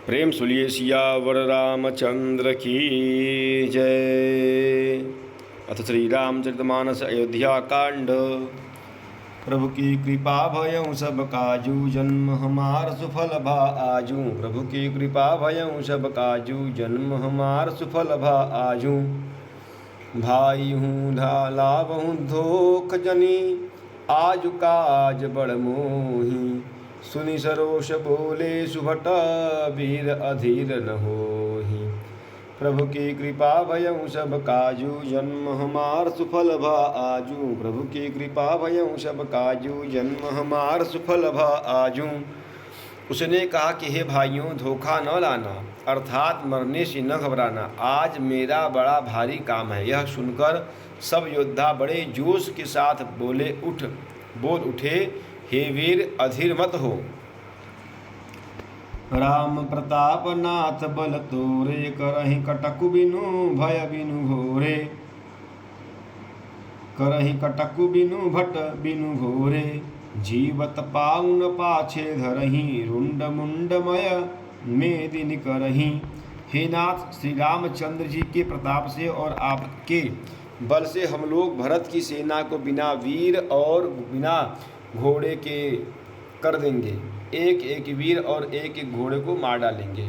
प्रेम सुलिए सियावर रामचंद्र की जय। अथ श्री रामचरितमानस अयोध्या कांड। प्रभु की कृपा भयं सब काजू, जन्म हमार सुफल भा आजू। प्रभु की कृपा भयं सब काजू, जन्म हमार सुफल भा आजू। भाई हूँ लाभ हूँ धोख जनी, आज काज बड़ मोही। सुनि सरोष बोले सुभट, वीर अधीर न होही। प्रभु की कृपा भयं सब काजू, जन्म हमार सुफल भा आजू। प्रभु की कृपा भयं सब काजू, जन्म हमार सुफल भा आजू। उसने कहा कि हे भाइयों, धोखा न लाना, अर्थात मरने से न घबराना। आज मेरा बड़ा भारी काम है। यह सुनकर सब योद्धा बड़े जोश के साथ बोल उठे, हे वीर, अधीर मत हो। राम प्रताप नाथ बल तोरे, करहि कटकु बिनु भय बिनु घोरे। करहि कटकु बिनु भट बिनु घोरे। जीवत पाउन पाछे धरहि, रुंड मुंडमय मेदिनी करहि। हे नाथ, श्री रामचंद्र जी के प्रताप से और आपके बल से हम लोग भरत की सेना को बिना वीर और बिना घोड़े के कर देंगे। एक एक वीर और एक एक घोड़े को मार डालेंगे।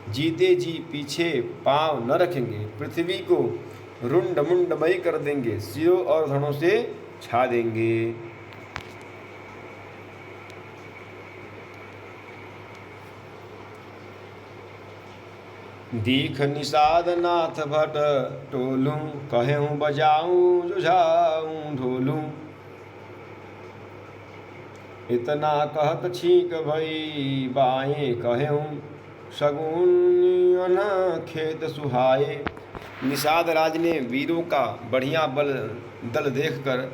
जीते जी पीछे पांव न रखेंगे। पृथ्वी को रुंड मुंडमयी कर देंगे, सिरों और धड़ों से छा देंगे। दीख निषाद नाथ भट टोलूं, कहूँ बजाऊं जुझाऊं ढोलूं। इतना कहत छीक भई बाएं, कहूँ शगुन खेत सुहाए। निषाद राज ने वीरों का बढ़िया दल देखकर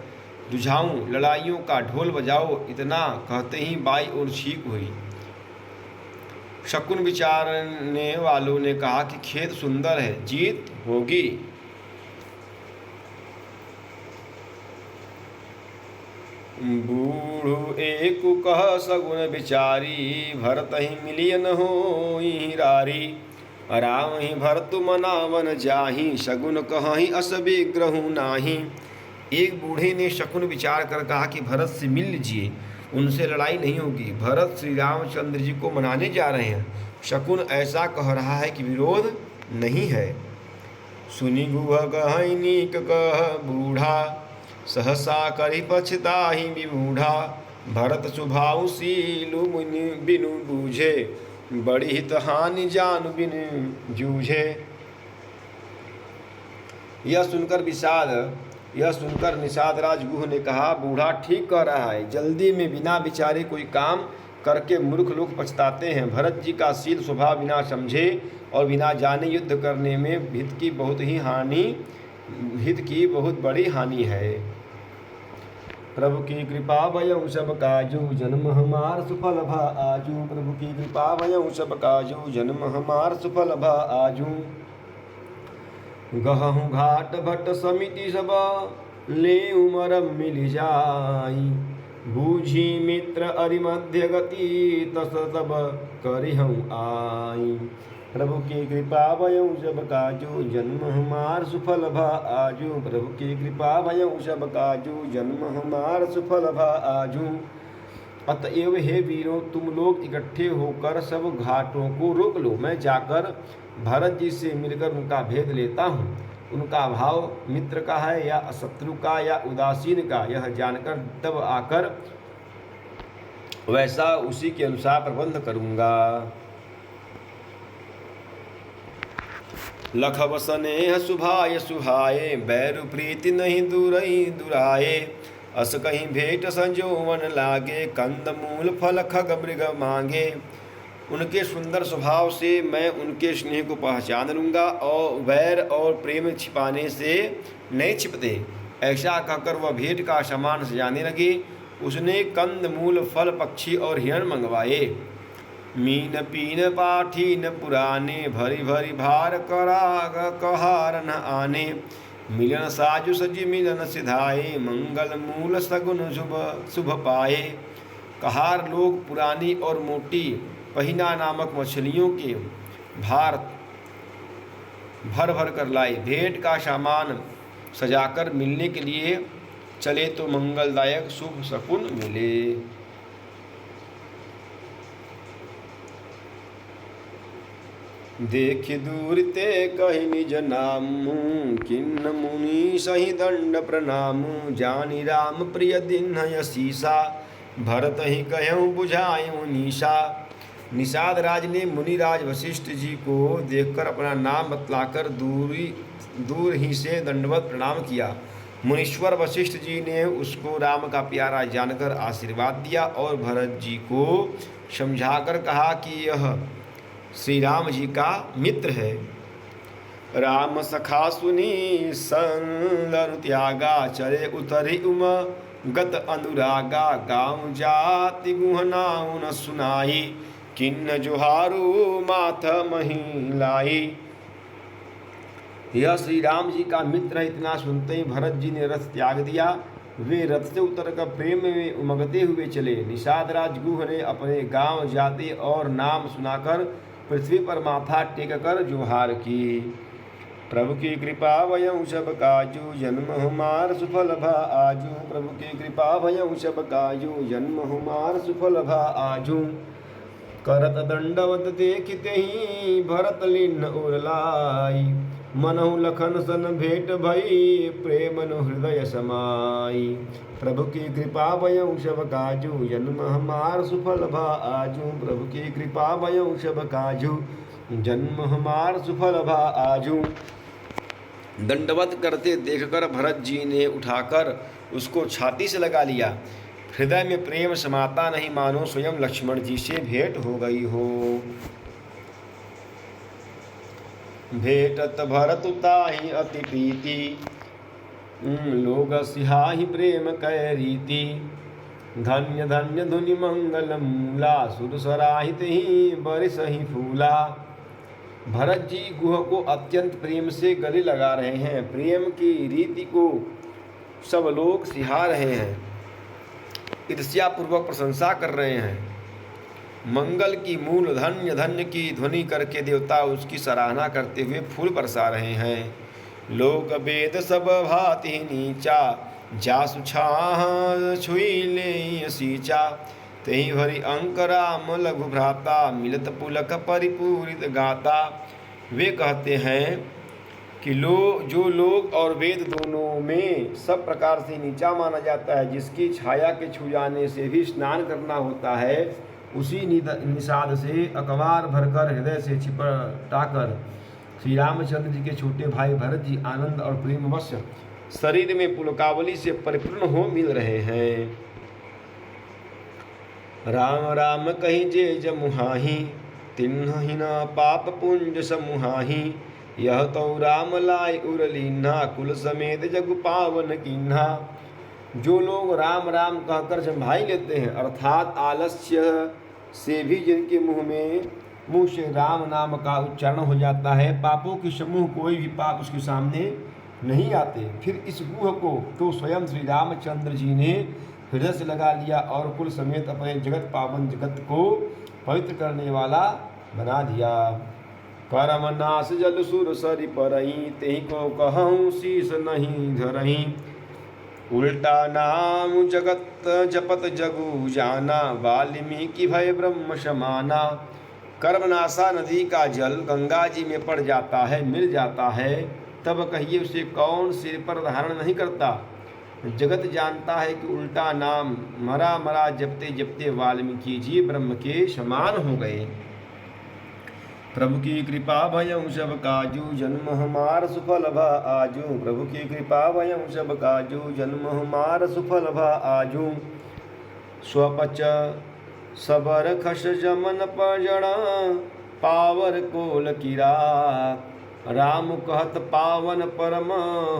जुझाऊं, लड़ाइयों का ढोल बजाओ, इतना कहते ही बाई और छीक हुई। शकुन विचारने वालों ने कहा कि खेत सुंदर है, जीत होगी। बूढ़ो एक कह सगुन विचारी, भरत ही मिलियन होई रारी। राम ही भरत मनावन जाही, शकुन कहीं अस विग्रहु नाही। एक बूढ़े ने शकुन विचार कर कहा कि भरत से मिल लीजिए, उनसे लड़ाई नहीं होगी। भरत श्री रामचंद्र जी को मनाने जा रहे हैं। शकुन ऐसा कह रहा है कि विरोध नहीं है। सुनि गुह गहई नीक कह बूढ़ा, सहसा करि पछताहि विमूढ़ा। भरत स्वभाव शीलु बिनु बूझे, बड़ी हित हानि जान बिनु जूझे। यह सुनकर निषाद राज गुह ने कहा, बूढ़ा ठीक कह रहा है। जल्दी में बिना विचारे कोई काम करके मूर्ख लोग पछताते हैं। भरत जी का शील स्वभाव बिना समझे और बिना जाने युद्ध करने में हित की बहुत बड़ी हानि है। प्रभु की कृपा भयं सब काजू, जन्म हमार सुफल भा आजू। प्रभु की कृपा भयं सब काजू, जन्म हमार सुफल भा आजू। गहूँ घाट भट समिति सब, ले उमर मिल जाई। बूझी मित्र अरि मध्य गति, तस तब करिहूँ आई। प्रभु की कृपा भयं सब काजू, जन्म हमार सुफल भा आजू। प्रभु की कृपा भयं सब काजू, जन्म हमार सुफल भा आजू। अतएव हे वीरों, तुम लोग इकट्ठे होकर सब घाटों को रोक लो। मैं जाकर भरत जी से मिलकर उनका भेद लेता हूँ। उनका भाव मित्र का है या शत्रु का या उदासीन का, यह जानकर तब आकर वैसा उसी के अनुसार प्रबंध करूँगा। लखब स्नेह सुभाय सुहाए, बैरु प्रीति नहीं दूरई दुराए। अस कहीं भेंट संजोवन लागे, कंद मूल फल खग मृग मांगे। उनके सुंदर स्वभाव से मैं उनके स्नेह को पहचान लूँगा और वैर और प्रेम छिपाने से नहीं छिपते। ऐसा कहकर वह भेंट का सामान सजाने लगे। उसने कंद मूल फल पक्षी और हिरण मंगवाए। मीन पीन पाठीन पुराने, भरी भरी भार कराग कहार न आने। मिलन साजु सजी मिलन सिधाए, मंगल मूल सगुन शुभ पाए। कहार लोग पुरानी और मोटी पहिना नामक मछलियों के भार भर भर कर लाए। भेंट का सामान सजाकर मिलने के लिए चले तो मंगलदायक शुभ शकुन मिले। देख दूर ते कहि निज नाम, किन्न मुनि सही दंड प्रणाम। जानी राम प्रिय दिन यशीसा, भरत ही कहूँ बुझायूँ निशा। निषाद राज ने मुनिराज वशिष्ठ जी को देखकर अपना नाम बतलाकर दूर ही से दंडवत प्रणाम किया। मुनीश्वर वशिष्ठ जी ने उसको राम का प्यारा जानकर आशीर्वाद दिया और भरत जी को समझाकर कहा कि यह श्री राम जी का मित्र है। राम सखा सुनी संदरु त्यागा, चरे उतरि उम गत अनुरागा। गाँव जाति गुहनाऊ न सुनाई, किन्न जोहारू माथ महिलाई। यह श्री राम जी का मित्र इतना सुनते ही भरत जी ने रथ त्याग दिया। वे रथ से उतरकर प्रेम में उमगते हुए चले। निषाद राजगुह ने अपने गांव जाति और नाम सुनाकर पृथ्वी पर माथा टेक कर जोहार की। प्रभु की कृपा भयउ सब काजू, जन्म हमार सुफल भा आजू। प्रभु की कृपा भयउ सब काजू, जन्म हमार सुफल भा आजू। करत दंडवत देखते ही भरत लीन उरलाई। मनहु लखन सन भेंट भई, प्रेम नु हृदय समाई। प्रभु की कृपा भयउ सब काजू, जन्म हमार सुफल भा आजू। प्रभु की कृपा भयउ सब काजू, जन्म हमार सुफल भा आजू। दंडवत करते देखकर भरत जी ने उठाकर उसको छाती से लगा लिया। हृदय में प्रेम समाता नहीं, मानो स्वयं लक्ष्मण जी से भेंट हो गई हो। भेटत भरत ताहि अति प्रीति, लोग सिहाहि प्रेम कै रीति। धन्य धन्य धुनि मंगल मूला, सुर सराहित ही बरिसहि फूला। भरत जी गुह को अत्यंत प्रेम से गले लगा रहे हैं। प्रेम की रीति को सब लोग सिहा रहे हैं, ईर्ष्या पूर्वक प्रशंसा कर रहे हैं। मंगल की मूल धन्य धन्य की ध्वनि करके देवता उसकी सराहना करते हुए फूल बरसा रहे हैं। लोक वेद सब भाति नीचा, जासु छाह छुई ले सींचा। तही भरी अंक राम लघु भ्राता, मिलत पुलक परिपूरित गाता। वे कहते हैं कि जो लोग और वेद दोनों में सब प्रकार से नीचा माना जाता है, जिसकी छाया के छू जाने से भी स्नान करना होता है, उसी निषाद से अकबार भरकर हृदय से छिपटाकर श्री रामचंद्र जी के छोटे भाई भरत जी आनंद और प्रेमवश शरीर में पुलकावली से परिपूर्ण हो मिल रहे हैं। राम राम कहीं जे जमुहाही, तिन्हि न पाप पुंज समुहाही। यह तो राम लाय उरलीन्हा, कुल समेत जग पावन कीन्हा। जो लोग राम राम कहकर जम्भाई लेते हैं, अर्थात आलस्य से भी जिनके मुंह से राम नाम का उच्चारण हो जाता है, पापों के समूह कोई भी पाप उसके सामने नहीं आते। फिर इस गुह को तो स्वयं श्री रामचंद्र जी ने हृदय से लगा लिया और कुल समेत अपने जगत पावन जगत को पवित्र करने वाला बना दिया। करम नाश जल सुर सरि परही, तेहि को कहूँ शीस नहीं धरही। उल्टा नाम जगत जपत जगु जाना, वाल्मीकि भय ब्रह्म समाना। कर्मनाशा नदी का जल गंगा जी में पड़ जाता है, मिल जाता है, तब कहिए उसे कौन सिर पर धारण नहीं करता। जगत जानता है कि उल्टा नाम मरा मरा जपते जपते वाल्मीकि जी ब्रह्म के समान हो गए। प्रभु की कृपा भयउ सब काजू, जन्म हमार सुफल भा आजू। प्रभु की कृपा भयउ सब काजू, जन्म हमार सुफल भा आजू। स्वपच सबर खस जमन पजड़ा, पावर कोल किरा। राम कहत पावन परम,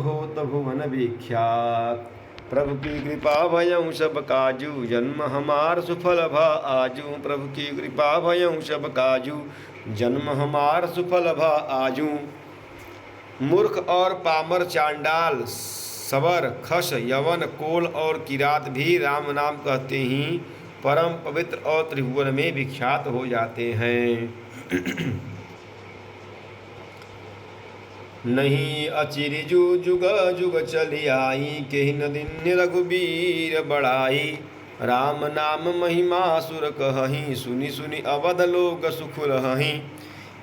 होत भुवन विख्यात। प्रभु की कृपा भयउ सब काजू, जन्म हमार सुफल भा आजू। प्रभु की कृपा भयउ सब काजू, जन्म हमार सुफल भा आजू। मूर्ख और पामर, चांडाल, सबर, खस, यवन, कोल और किरात भी राम नाम कहते ही परम पवित्र और त्रिभुवन में विख्यात हो जाते हैं। नहीं अचिर जु जुग जुग चली आई, केहि न दिन रघुबीर बड़ाई। राम नाम महिमा सुर कहहीं, सुनि सुनि अवध लोक सुख रहहीं।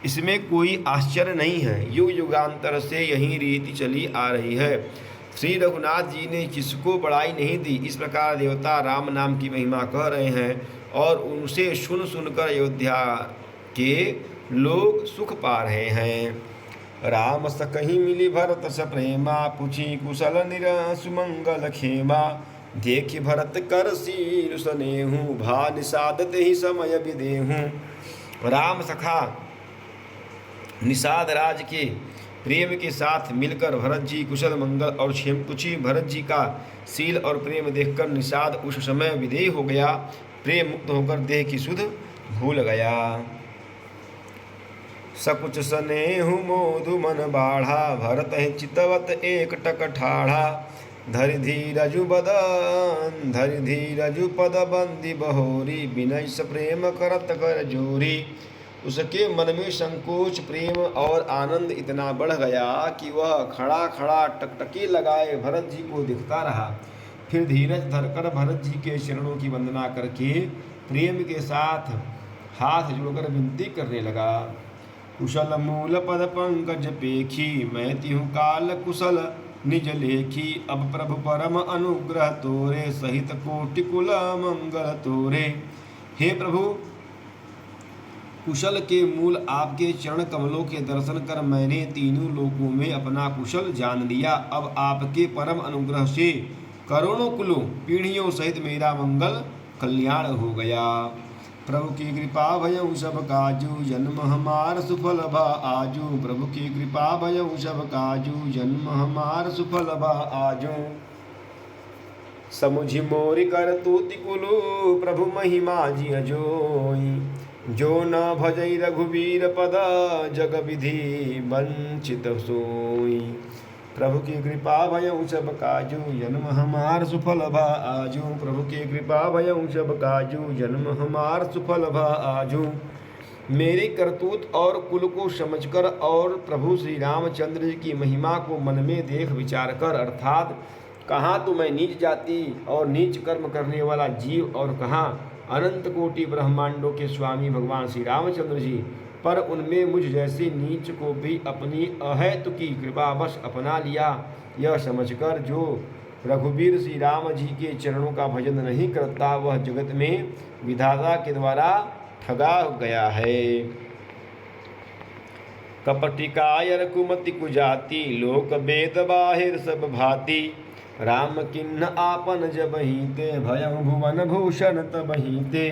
इसमें कोई आश्चर्य नहीं है, युग युगांतर से यही रीति चली आ रही है। श्री रघुनाथ जी ने किसको बड़ाई नहीं दी। इस प्रकार देवता राम नाम की महिमा कह रहे हैं और उनसे सुन सुनकर अयोध्या के लोग सुख पा रहे हैं। राम सकहि मिली भरत स प्रेमा, पूछी कुशल निरसु मंगल खेमा। देखि भरत कर शील सनेहु, भा निषाद तेहि समय विदेहु। राम सखा निषाद राज के प्रेम के साथ मिलकर भरत जी कुशल मंगल और क्षेम पूछी। भरत जी का शील और प्रेम देखकर निषाद उस समय विदेह हो गया, प्रेम मुक्त होकर देह की सुध भूल गया। सकुच सनेहु मोधु मन बाढ़ा, भरत है चितवत एक टक ठाढ़ा। धरि धीरजु बदन धरि धीरजु पद बंदी बहोरी, विनय स प्रेम करत कर जोरी। उसके मन में संकोच प्रेम और आनंद इतना बढ़ गया कि वह खड़ा खड़ा टकटकी लगाए भरत जी को दिखता रहा। फिर धीरज धरकर भरत जी के चरणों की वंदना करके प्रेम के साथ हाथ जोड़कर विनती करने लगा। कुशल मूल पद पंकज पेखी, मैं तिहु काल कुशल निज लेखी। अब प्रभु परम अनुग्रह तोरे, सहित कोटि कुल मंगल तोरे। हे प्रभु, कुशल के मूल आपके चरण कमलों के दर्शन कर मैंने तीनों लोकों में अपना कुशल जान लिया। अब आपके परम अनुग्रह से करोड़ों कुलों पीढ़ियों सहित मेरा मंगल कल्याण हो गया। प्रभु की कृपा भयउ सब काजू, जन्म हमार सुफल भा आजू। प्रभु की कृपा भयउ सब काजू, जन्म हमार सुफल भा आजू। समुझि मोरि कर तूति कुलु, प्रभु महिमा जी अजोई। जो न भजई रघुबीर पद, जग विधि वंचित सोई। प्रभु की कृपा भयउ सब काजू, जन्म हमार सुफल भा आजू। प्रभु की कृपा भयउ सब काजू, जन्म हमार सुफल भा आजू। मेरी करतूत और कुल को समझकर और प्रभु श्री रामचंद्र जी की महिमा को मन में देख विचार कर, अर्थात कहाँ तो मैं नीच जाति और नीच कर्म करने वाला जीव और कहाँ अनंत कोटि ब्रह्मांडों के स्वामी भगवान श्री रामचंद्र जी, पर उनमें मुझ जैसे नीच को भी अपनी अहेतु की कृपावश अपना लिया। यह समझकर जो रघुवीर श्री राम जी के चरणों का भजन नहीं करता, वह जगत में विधाता के द्वारा ठगा गया है। कपटी कायर कुमति कुजाति, लोक वेद बाहिर सब भांति। राम किन्ह आपन जबहि ते, भयउ भुवन भूषण तबहि ते।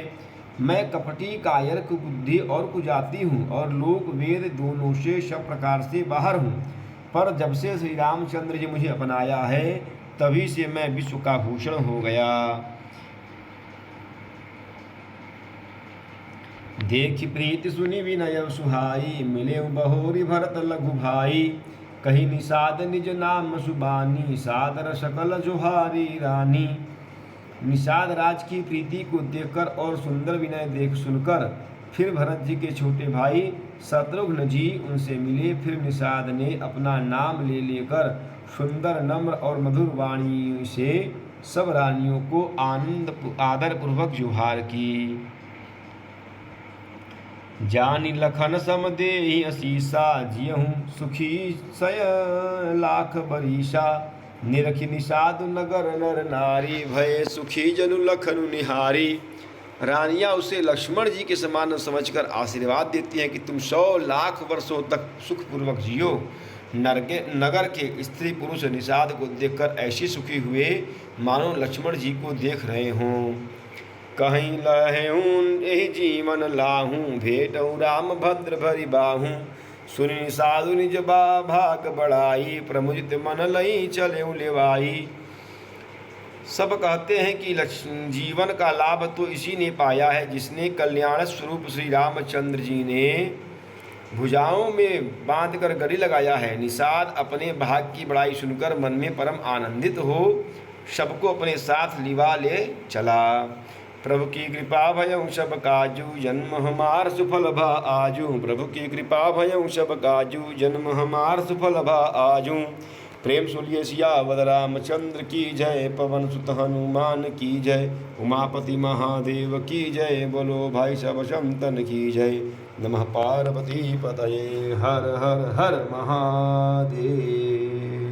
मैं कपटी कायर कुबुद्धि और कुजाति हूँ और लोक वेद दोनों से सब प्रकार से बाहर हूँ, पर जब से श्री रामचंद्र जी मुझे अपनाया है तभी से मैं विश्व का भूषण हो गया। देखि प्रीति सुनि विनय सुहाई, मिले बहोरी भरत लघु भाई। कही निषाद निज नाम सुबानी, सादर सकल जोहारी रानी। निषाद राज की प्रीति को देखकर और सुंदर विनय देख सुनकर फिर भरत जी के छोटे भाई शत्रुघ्न जी उनसे मिले। फिर निषाद ने अपना नाम ले लेकर सुंदर नम्र और मधुर वाणी से सब रानियों को आदर पूर्वक जुहार की। जानि लखन सम देहि असीसा, जियहूँ सुखी सय लाख बरीसा। निरखि निषाद नगर नर नारी, भय सुखी जनु लखनु निहारी। रानियां उसे लक्ष्मण जी के समान समझकर आशीर्वाद देती हैं कि तुम 100 लाख वर्षों तक सुखपूर्वक जियो। नगर के स्त्री पुरुष निषाद को देखकर ऐसी सुखी हुए मानो लक्ष्मण जी को देख रहे हों। कहीं लहूँ यही जीवन लाहूँ, भेटऊँ राम भद्र भरि बाहूँ। सुनि साधु निज भाग बढ़ाई, प्रमुदित मन लई चले लेवाई। सब कहते हैं कि जीवन का लाभ तो इसी ने पाया है जिसने कल्याण स्वरूप श्री रामचंद्र जी ने भुजाओं में बांधकर गले लगाया है। निषाद अपने भाग की बड़ाई सुनकर मन में परम आनंदित हो सबको अपने साथ लिवा ले चला। प्रभु की कृपा भयउ सब काजू जन्म हमार सुफल भा आजू। प्रभु की कृपा भयउ सब काजू जन्म हमार सुफल भा आजू। प्रेम सुलिए सियावर रामचंद्र की जय, पवन सुत हनुमान की जय, उमापति महादेव की जय, बोलो भाई सब संतन की जय। नमः पार्वती पतये, हर हर हर महादेव।